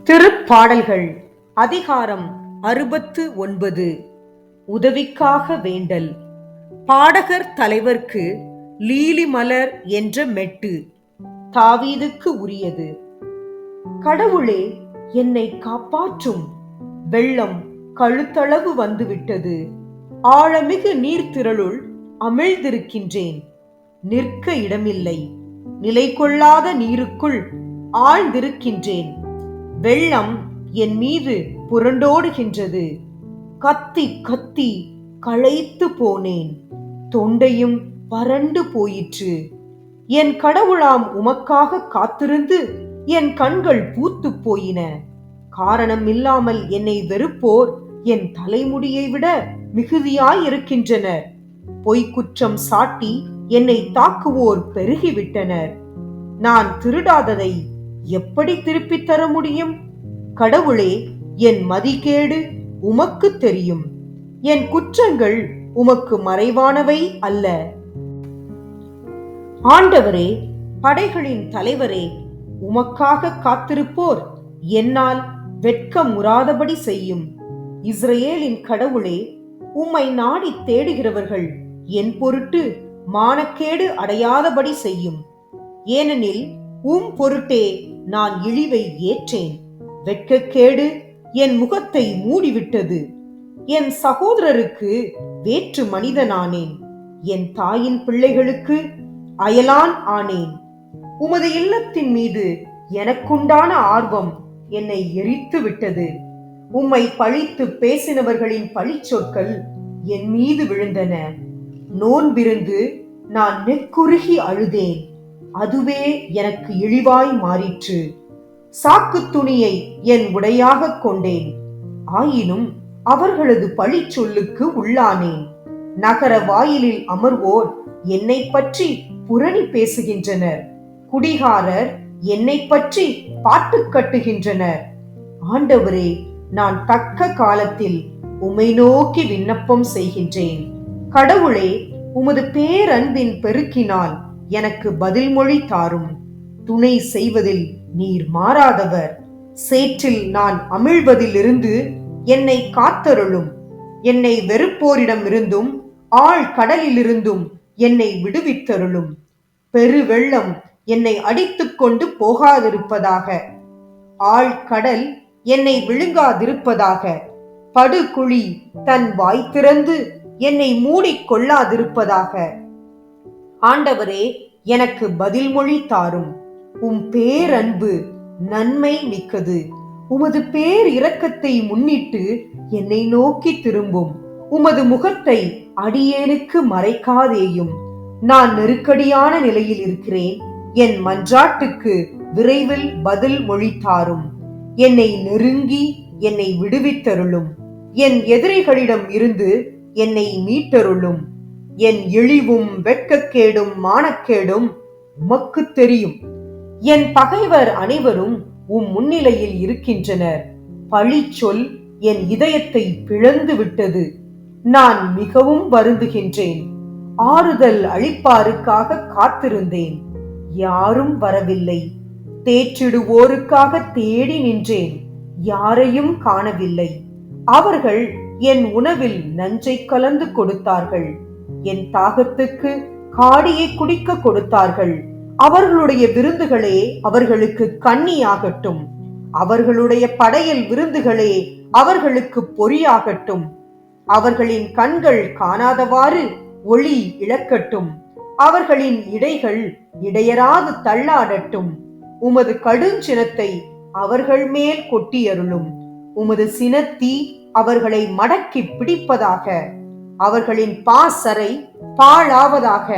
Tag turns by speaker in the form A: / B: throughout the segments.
A: திருப்பாடல்கள் அதிகாரம் 69. உதவிக்காக வேண்டல். பாடகர் தலைவர்க்கு லீலி மலர் என்ற மெட்டு தாவீதுக்கு உரியது. கடவுளே, என்னை காப்பாற்றும். வெள்ளம் கழுத்தளவு வந்துவிட்டது. ஆழமிகு நீர்த்திரளுள் அமிழ்ந்திருக்கின்றேன். நிற்க இடமில்லை. நிலை கொள்ளாத நீருக்குள் ஆழ்ந்திருக்கின்றேன். வெள்ளம் என் மீது புரண்டோடுகின்றது. கத்தி கத்தி களைத்து போனேன். தொண்டையும் வறண்டு போயிற்று. என் கடவுளாம் உமக்காக காத்திருந்து என் கண்கள் பூத்து போயின. காரணம் இல்லாமல் என்னை வெறுப்போர் என் தலைமுடியை விட மிகுதியாயிருக்கின்றனர். பொய்க்குற்றம் சாட்டி என்னை தாக்குவோர் பெருகிவிட்டனர். நான் திருடாததை எப்படி திருப்பித் தர முடியும்? கடவுளே, என் மதிகேடு உமக்கு தெரியும். என் குற்றங்கள் உமக்கு மறைவானவை அல்ல. ஆண்டவரே, படைகளின் தலைவரே, உமக்காக காத்திருப்போர் என்னால் வெட்கமுறாதபடி செய்யும். இஸ்ரேலின் கடவுளே, உம்மை நாடி தேடுகிறவர்கள் என் பொருட்டு மானக்கேடு அடையாதபடி செய்யும். ஏனெனில் பொருட்டே நான் இழிவை ஏற்றேன். வெட்கக்கேடு என் முகத்தை மூடிவிட்டது. என் சகோதரருக்கு வேற்று மனிதனானேன். என் தாயின் பிள்ளைகளுக்கு அயலான் ஆனேன். உமது இல்லத்தின் மீது எனக்குண்டான ஆர்வம் என்னை எரித்து விட்டது. உம்மை பழித்து பேசினவர்களின் பழிச்சொற்கள் என் மீது விழுந்தன. நோன்பிருந்து நான் நெக்குருகி அழுதேன். அதுவே எனக்கு இழிவாய் மாறிற்று. சாக்கு துணியை என் உடையாக கொண்டேன். ஆயினும் அவர்களது பழிச்சொல்லுக்கு உள்ளானேன். நகர வாயிலில் அமர்வோர் என்னை பற்றி புரணி பேசுகின்றனர். குடிகாரர் என்னை பற்றி பாட்டு கட்டுகின்றனர். ஆண்டவரே, நான் தக்க காலத்தில் உம்மை நோக்கி விண்ணப்பம் செய்கின்றேன். கடவுளே, உமது பேரன்பின் பெருக்கினால் எனக்கு பதில் மொழி தாரும். துணை செய்வதில் நீர் மாறாதவர். சேற்றில் நான் அமிழ்வதிலிருந்து என்னை காத்தருளும். என்னை வெறுப்போரிடம் இருந்தும் ஆழ் கடலிலிருந்தும் என்னை விடுவித்தருளும். பெருவெள்ளம் என்னை அடித்துக் கொண்டு போகாதிருப்பதாக. ஆழ்கடல் என்னை விழுங்காதிருப்பதாக. படுகுழி தன் வாய் திறந்து என்னை மூடிக்கொள்ளாதிருப்பதாக. ஆண்டவரே, எனக்கு பதில் மொழி தாரும். உம் பேரன்பு நன்மை மிக்கது. உமது பேர் இரக்கத்தை முன்னிட்டு என்னை நோக்கி திரும்பும். உமது முகத்தை அடியேனுக்கு மறைக்காதேயும். நான் நெருக்கடியான நிலையில் இருக்கிறேன். என் மன்றாட்டுக்கு விரைவில் பதில் மொழி தாரும். என்னை நெருங்கி என்னை விடுவித்தருளும். என் எதிரிகளிடம் இருந்து என்னை மீட்டருளும். என் இழிவும் வெட்கக்கேடும் மானக்கேடும் உமக்கு தெரியும். என் பகைவர் அனைவரும் முன்னிலையில் இருக்கின்றனர். பழிச்சொல் என் இதயத்தை பிளந்து விட்டது. நான் மிகவும் வருந்துகின்றேன். ஆறுதல் அளிப்பாருக்காக காத்திருந்தேன். யாரும் வரவில்லை. தேற்றிடுவோருக்காக தேடி நின்றேன். யாரையும் காணவில்லை. அவர்கள் என் உணவில் நஞ்சை கலந்து கொடுத்தார்கள். என் தாகத்துக்கு காடியை குடிக்க கொடுத்தார்கள். அவர்களுடைய விருந்துகளே அவர்களுக்கு கண்ணியாகட்டும். அவர்களுடைய படையல் விருந்துகளே அவர்களுக்கு பொறியாகட்டும். அவர்களின் கண்கள் காணாதவாறு ஒளி இழக்கட்டும். அவர்களின் இடைகள் இடையராது தள்ளாடட்டும். உமது கடுஞ்சினத்தை அவர்கள் மேல் கொட்டியருளும். உமது சினத்தீ அவர்களை மடக்கி பிடிப்பதாக. அவர்களின் பாசறை பாழாவதாக.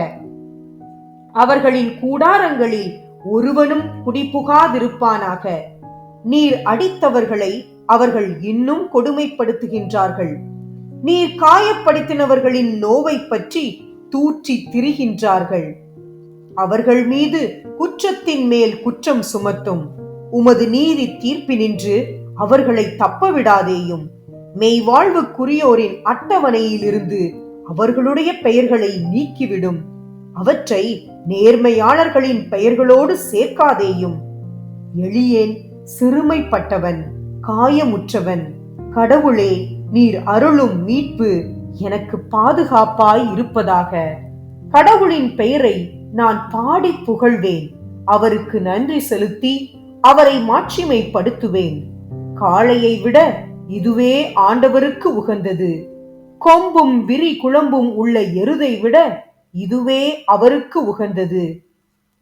A: அவர்களின் கூடாரங்களில் ஒருவனும் குடிபுகாதிருப்பானாக. நீர் அடித்தவர்களை அவர்கள் இன்னும் கொடுமைப்படுத்துகின்றார்கள். நீர் காயப்படுத்தினவர்களின் நோவை பற்றி தூற்றி திரிகின்றார்கள். அவர்கள் மீது குற்றத்தின் மேல் குற்றம் சுமத்தும். உமது நீதி தீர்ப்பினின்று அவர்களை தப்பவிடாதேயும். மெய்வாழ்வுக்குரியோரின் அட்டவணையிலிருந்து அவர்களுடைய பெயர்களை நீக்கிவிடும். அவற்றை நேர்மையாளர்களின் பெயர்களோடு சேர்க்காதேயும். எளியேன், சிறுமைப்பட்டவன், காயமுற்றவன். கடவுளே, நீர் அருளும் மீட்பு எனக்கு பாதுகாப்பாய் இருப்பதாக. கடவுளின் பெயரை நான் பாடி புகழ்வேன். அவருக்கு நன்றி செலுத்தி அவரை மாட்சிமைப்படுத்துவேன். காளையை விட இதுவே ஆண்டவருக்கு உகந்தது. கொம்பும் விரி குழம்பும் உள்ள எருதை விட இதுவே அவருக்கு உகந்தது.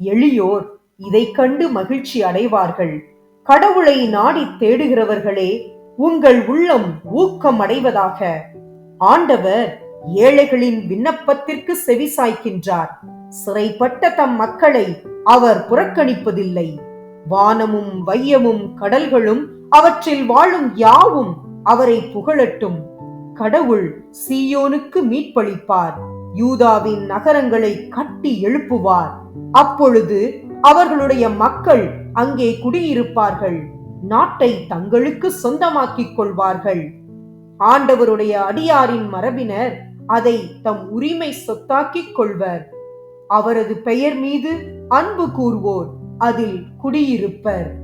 A: எளியோர் இதை கண்டு மகிழ்ச்சி அடைவார்கள். கடவுளை நாடி தேடுகிறவர்களே, உங்கள் உள்ளம் ஊக்கம் அடைவதாக. ஆண்டவர் ஏழைகளின் விண்ணப்பத்திற்கு செவிசாய்க்கின்றார். சிறைப்பட்ட தம் மக்களை அவர் புறக்கணிப்பதில்லை. வானமும் வையமும் கடல்களும் அவற்றில் வாழும் யாவும் அவரை புகழட்டும். கடவுள் சீயோனுக்கு மீட்பளிப்பார். யூதாவின் நகரங்களை கட்டி எழுப்புவார். அப்பொழுது அவர்களுடைய மக்கள் அங்கே குடியிருப்பார்கள். நாட்டை தங்களுக்கு சொந்தமாக்கிக் கொள்வார்கள். ஆண்டவருடைய அடியாரின் மரபினர் அதை தம் உரிமை சொத்தாக்கிக் கொள்வர். அவரது பெயர் மீது அன்பு கூர்வோர் அதில் குடியிருப்பர்.